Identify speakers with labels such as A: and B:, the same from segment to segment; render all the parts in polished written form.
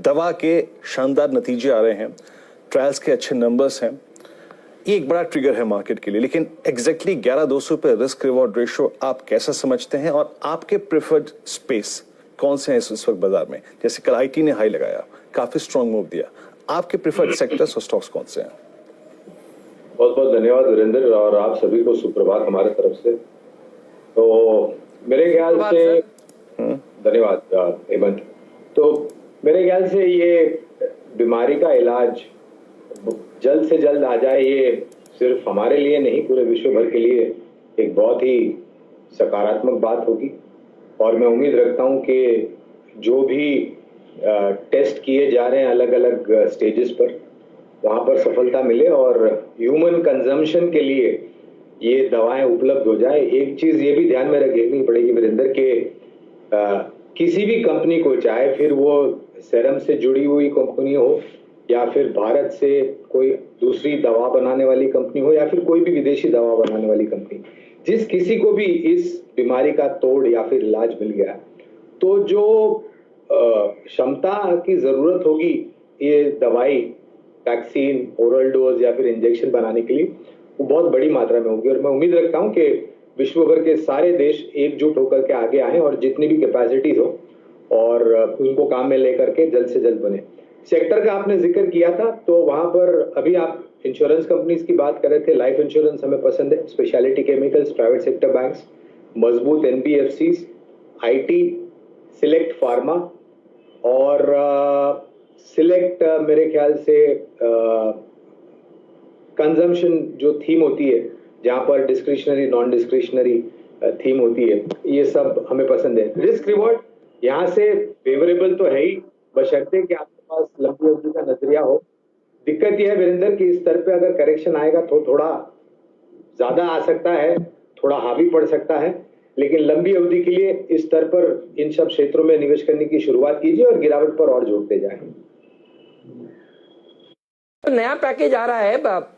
A: दवा के शानदार नतीजे आ रहे हैं, ट्रायल्स के अच्छे नंबर्स हैं, ये एक बड़ा ट्रिगर है मार्केट के लिए। लेकिन एग्जैक्टली 11,200 पे रिस्क रिवॉर्ड रेशियो आप कैसा समझते हैं और आपके प्रेफर्ड स्पेस कौन से हैं इस वक्त बाजार में? जैसे कल आईटी ने हाई लगाया, काफी स्ट्रॉन्ग मूव दिया, आपके प्रेफर्ड सेक्टर्स और स्टॉक्स कौन से हैं?
B: बहुत बहुत धन्यवाद वीरेंद्र, और आप सभी को सुप्रभात हमारे तरफ से। तो मेरे ख्याल से धन्यवाद हेमंत। तो मेरे ख्याल से ये बीमारी का इलाज जल्द से जल्द आ जाए, ये सिर्फ हमारे लिए नहीं पूरे विश्व भर के लिए एक बहुत ही सकारात्मक बात होगी। और मैं उम्मीद रखता हूं कि जो भी टेस्ट किए जा रहे हैं अलग अलग स्टेजेस पर, वहां पर सफलता मिले और ह्यूमन कंजम्पशन के लिए ये दवाएं उपलब्ध हो जाए। एक चीज ये भी ध्यान में रखनी पड़ेगी वीरेंद्र के किसी भी कंपनी को, चाहे फिर वो सेरम से जुड़ी हुई कंपनी हो या फिर भारत से कोई दूसरी दवा बनाने वाली कंपनी हो या फिर कोई भी विदेशी दवा बनाने वाली कंपनी, जिस किसी को भी इस बीमारी का तोड़ या फिर इलाज मिल गया तो जो क्षमता की जरूरत होगी ये दवाई, वैक्सीन, ओरल डोज या फिर इंजेक्शन बनाने के लिए, वो बहुत बड़ी मात्रा में होगी। और मैं उम्मीद रखता हूं कि विश्व भर के सारे देश एकजुट होकर के आगे आए और जितनी भी कैपेसिटीज हो और उनको काम में लेकर के जल्द से जल्द बने। सेक्टर का आपने जिक्र किया था, तो वहां पर अभी आप इंश्योरेंस कंपनीज की बात कर रहे थे। लाइफ इंश्योरेंस हमें पसंद है, speciality chemicals, private sector banks, मजबूत एनबीएफसीज, आईटी, सिलेक्ट फार्मा और सिलेक्ट मेरे ख्याल से कंजम्पशन जो थीम होती है, जहां पर डिस्क्रिशनरी नॉन डिस्क्रिशनरी थीम होती है, ये सब हमें पसंद है। रिस्क रिवॉर्ड यहाँ से फेवरेबल तो है ही, बशर्ते कि आपके पास लंबी अवधि का नजरिया हो। दिक्कत यह है वीरेंद्र कि इस स्तर पे अगर करेक्शन आएगा तो थोड़ा ज्यादा आ सकता है, थोड़ा हावी पड़ सकता है, लेकिन लंबी अवधि के लिए इस स्तर पर इन सब क्षेत्रों में निवेश करने की शुरुआत कीजिए और गिरावट पर और जोड़ते जाएं।
C: नया पैकेज आ रहा है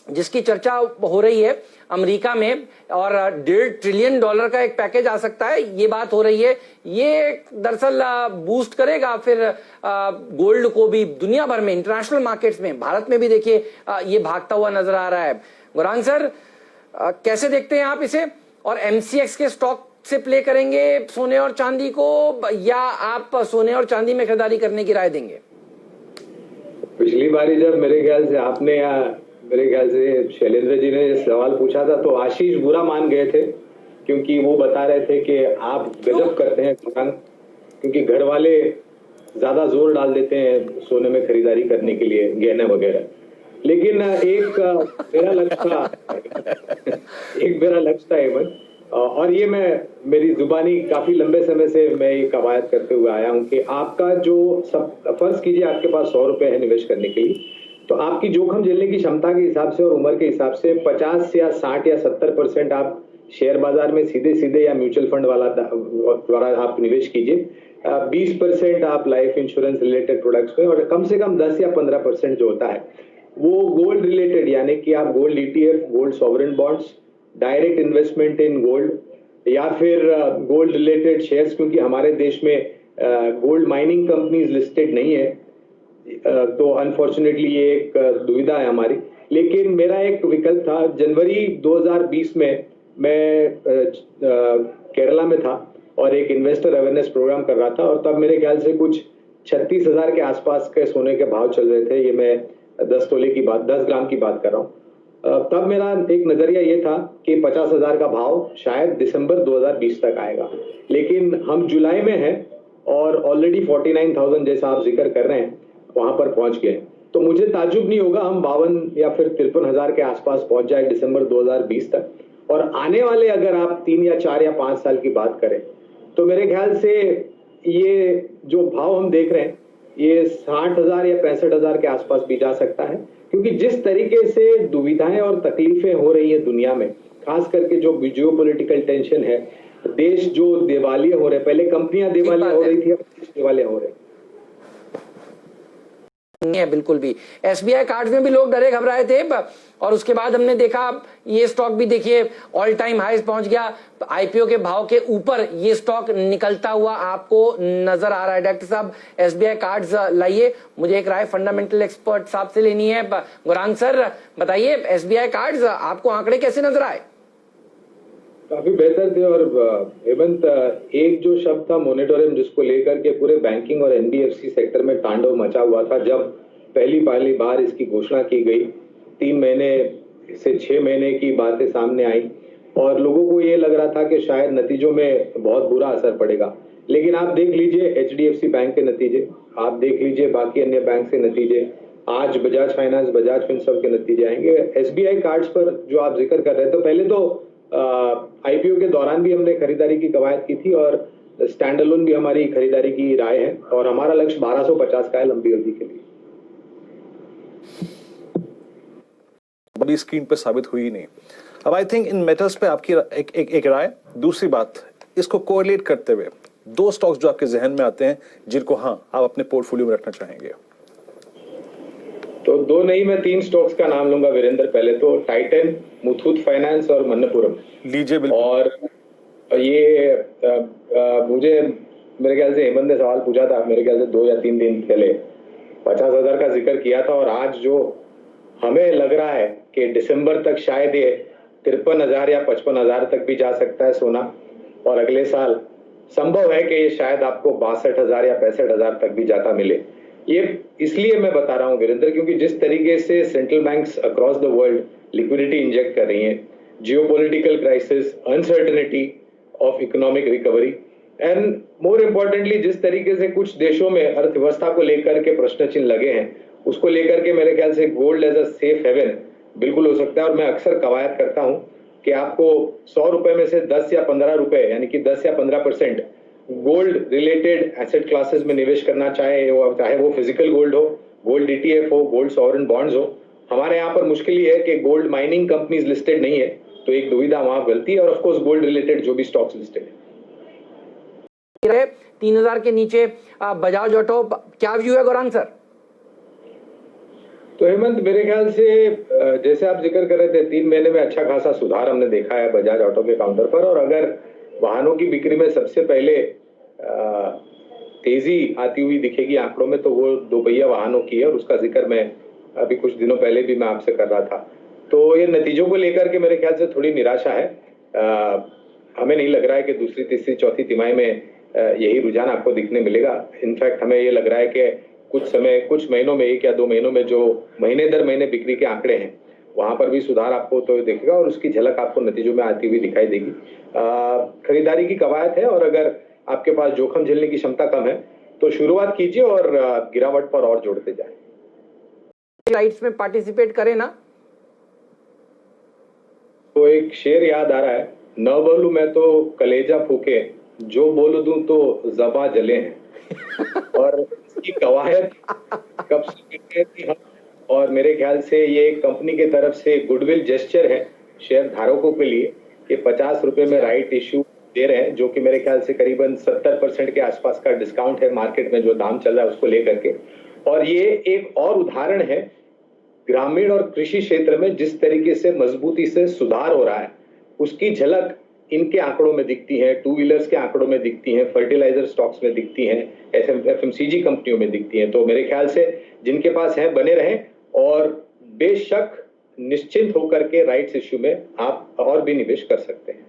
C: जिसकी चर्चा हो रही है अमेरिका में, और $1.5 ट्रिलियन का एक पैकेज आ सकता है, ये बात हो रही है। ये दरअसल बूस्ट करेगा फिर गोल्ड को भी दुनिया भर में, इंटरनेशनल मार्केट्स में, भारत में भी देखिए ये भागता हुआ नजर आ रहा है। गौरांग सर, कैसे देखते हैं आप इसे? और एमसीएक्स के स्टॉक से प्ले करेंगे सोने और चांदी को, या आप सोने और चांदी में खरीदारी करने की राय देंगे?
B: पिछली बारी जब मेरे ख्याल से आपने मेरे ख्याल से शैलेंद्र जी ने सवाल पूछा था तो आशीष बुरा मान गए थे, क्योंकि वो बता रहे थे कि आप गजब करते हैं दुकान, क्योंकि घर वाले ज्यादा जोर डाल देते हैं सोने में खरीदारी करने के लिए, गहने वगैरह। लेकिन एक मेरा लक्ष्य था हेमंत, और ये मैं मेरी जुबानी काफी लंबे समय से मैं ये कवायद करते हुए आया हूं कि आपका जो सब फर्ज कीजिए आपके पास 100 रुपए है निवेश करने के लिए, तो आपकी जोखिम झेलने की क्षमता के हिसाब से और उम्र के हिसाब से 50 या 60 या 70% आप शेयर बाजार में सीधे सीधे या म्यूचुअल फंड वाला द्वारा आप निवेश कीजिए, 20% आप लाइफ इंश्योरेंस रिलेटेड प्रोडक्ट्स में, और कम से कम 10 या 15% जो होता है वो गोल्ड रिलेटेड, यानी कि आप gold ETF, gold sovereign bonds, direct investment in gold, या फिर गोल्ड रिलेटेड शेयर्स, क्योंकि हमारे देश में गोल्ड माइनिंग कंपनीज लिस्टेड नहीं है, तो अनफॉर्चुनेटली ये एक दुविधा है हमारी। लेकिन मेरा एक विकल्प था, जनवरी 2020 में मैं केरला में था और एक इन्वेस्टर अवेयरनेस प्रोग्राम कर रहा था, और तब मेरे ख्याल से कुछ 36,000 के आसपास के सोने के भाव चल रहे थे। ये मैं 10 ग्राम की बात कर रहा हूँ। तब मेरा एक नजरिया ये था कि 50,000 का भाव शायद दिसंबर 2020 तक आएगा, लेकिन हम जुलाई में हैं और ऑलरेडी 49,000 जैसा आप जिक्र कर रहे हैं वहां पर पहुंच गए। तो मुझे ताज्जुब नहीं होगा हम 52 या फिर 53,000 के आसपास पहुंच जाए दिसंबर 2020 तक। और आने वाले अगर आप 3 या 4 या 5 साल की बात करें तो मेरे ख्याल से ये जो भाव हम देख रहे हैं ये 60,000 या 65,000 के आसपास भी जा सकता है, क्योंकि जिस तरीके से दुविधाएं और तकलीफें हो रही है दुनिया में, खास करके जो जियोपॉलिटिकल टेंशन है, देश जो दिवालिया हो रहे, पहले कंपनियां दिवालिया हो रही थी, अब देश दिवालिया हो रहे।
C: नहीं है बिल्कुल भी। एसबीआई कार्ड में भी लोग डरे घबराए थे और उसके बाद हमने देखा ये स्टॉक भी देखिए ऑल टाइम हाई पहुंच गया, आईपीओ के भाव के ऊपर ये स्टॉक निकलता हुआ आपको नजर आ रहा है। डॉक्टर साहब एसबीआई कार्ड्स लाइए, मुझे एक राय फंडामेंटल एक्सपर्ट साहब से लेनी है। गौरांग सर बताइए, एसबीआई कार्ड्स आपको आंकड़े कैसे नजर आए?
B: काफी बेहतर थे। और हेमंत, एक जो शब्द था मोनेटोरियम, जिसको लेकर के पूरे बैंकिंग और एनबीएफसी सेक्टर में तांडव मचा हुआ था जब पहली बार इसकी घोषणा की गई, 3 महीने से 6 महीने की बातें सामने आई और लोगों को ये लग रहा था कि शायद नतीजों में बहुत बुरा असर पड़ेगा। लेकिन आप देख लीजिए एचडीएफसी बैंक के नतीजे, आप देख लीजिए बाकी अन्य बैंक के नतीजे, आज बजाज फाइनेंस, बजाज फिनसर्व के नतीजे आएंगे। एसबीआई कार्ड्स पर जो आप जिक्र कर रहे हैं, तो पहले तो आईपीओ के दौरान भी हमने खरीदारी की कवायद की थी और स्टैंड अलोन भी हमारी खरीदारी की राय है और हमारा लक्ष्य 1250 का है लंबी अवधि के लिए।
A: बड़ी स्क्रीन पे साबित हुई नहीं। अब आई थिंक इन मेटल्स पे आपकी एक राय। दूसरी बात, इसको कोरिलेट करते हुए 2 स्टॉक्स जो आपके जहन में आते हैं जिनको आप अपने पोर्टफोलियो में रखना चाहेंगे।
B: तो 2 नहीं, मैं 3 स्टॉक्स का नाम लूंगा वीरेंद्र। पहले तो टाइटन, मुथूट फाइनेंस और मन्नपुरम
A: लीजिए। बिल्कुल।
B: और ये मुझे मेरे ख्याल से हेमंत ने सवाल पूछा था, मेरे ख्याल से 2 या 3 दिन पहले 50,000 का जिक्र किया था और आज जो हमें लग रहा है कि दिसंबर तक शायद ये 53,000 या 55,000 तक भी जा सकता है सोना, और अगले साल संभव है कि ये शायद आपको 62,000 या 65,000 तक भी जाता मिले। ये इसलिए मैं बता रहा हूं वीरेंद्र, क्योंकि जिस तरीके से central banks across the world liquidity inject कर रही हैं, geopolitical crisis, uncertainty of economic recovery and more importantly जिस तरीके से कुछ देशों में अर्थव्यवस्था को लेकर के प्रश्न चिन्ह लगे हैं, उसको लेकर के मेरे ख्याल से gold as a safe haven बिल्कुल हो सकता है। और मैं अक्सर कवायद करता हूं कि आपको 100 रुपए में से 10 या 15 रुपए, यानी कि 10 या 15% गोल्ड रिलेटेड एसेट क्लासेस में निवेश करना चाहे वो फिजिकल गोल्ड हो, गोल्ड ईटीएफ हो, गोल्ड सॉवरेन बॉन्ड्स हो। हमारे यहाँ पर मुश्किल ये है कि गोल्ड माइनिंग कंपनीज लिस्टेड नहीं है, तो एक दुविधा वहां गलती है। और ऑफ कोर्स गोल्ड रिलेटेड जो भी स्टॉक्स लिस्टेड है।
C: 3000 के नीचे बजाज ऑटो, क्या व्यू है गौरांग सर?
B: तो हेमंत, मेरे ख्याल से जैसे आप जिक्र कर रहे थे, 3 महीने में अच्छा खासा सुधार हमने देखा है बजाज ऑटो के काउंटर पर। और अगर वाहनों की बिक्री में सबसे पहले तेजी आती हुई दिखेगी आंकड़ों में, तो वो 2 पहिया वाहनों की है और उसका जिक्र मैं अभी कुछ दिनों पहले भी मैं आपसे कर रहा था। तो ये नतीजों को लेकर के मेरे ख्याल से थोड़ी निराशा है। हमें नहीं लग रहा है कि दूसरी, तीसरी, चौथी तिमाही में यही रुझान आपको दिखने मिलेगा। इनफैक्ट हमें ये लग रहा है कि कुछ महीनों में, 1 या 2 महीनों में जो महीने दर महीने बिक्री के आंकड़े हैं, वहां पर भी सुधार आपको तो दिखेगा और उसकी झलक आपको नतीजों में आती हुई दिखाई देगी। खरीदारी की कवायद है और अगर आपके पास जोखिम झेलने की क्षमता कम है तो शुरुआत कीजिए और गिरावट पर और जोड़ते जाए।
C: राइट्स में पार्टिसिपेट करें ना।
B: तो एक शेर याद आ रहा है, न बोलूं मैं तो कलेजा फूके, जो बोल दूं तो ज़बा जले हैं। और इसकी कवायद कब से थी, और मेरे ख्याल से ये कंपनी के तरफ से गुडविल जेस्चर है शेयर धारकों के लिए कि 50 रुपए में राइट इश्यू दे रहे हैं, जो कि मेरे ख्याल से करीबन 70% के आसपास का डिस्काउंट है मार्केट में जो दाम चल रहा है उसको लेकर के। और ये एक और उदाहरण है ग्रामीण और कृषि क्षेत्र में जिस तरीके से मजबूती से सुधार हो रहा है, उसकी झलक इनके आंकड़ों में दिखती है, 2 व्हीलर्स के आंकड़ों में दिखती है, फर्टिलाइजर स्टॉक्स में दिखती हैं, एफएमसीजी कंपनियों में दिखती हैं। तो मेरे ख्याल से जिनके पास है बने रहें और बेशक निश्चिंत होकर के राइट्स इश्यू में आप और भी निवेश कर सकते हैं।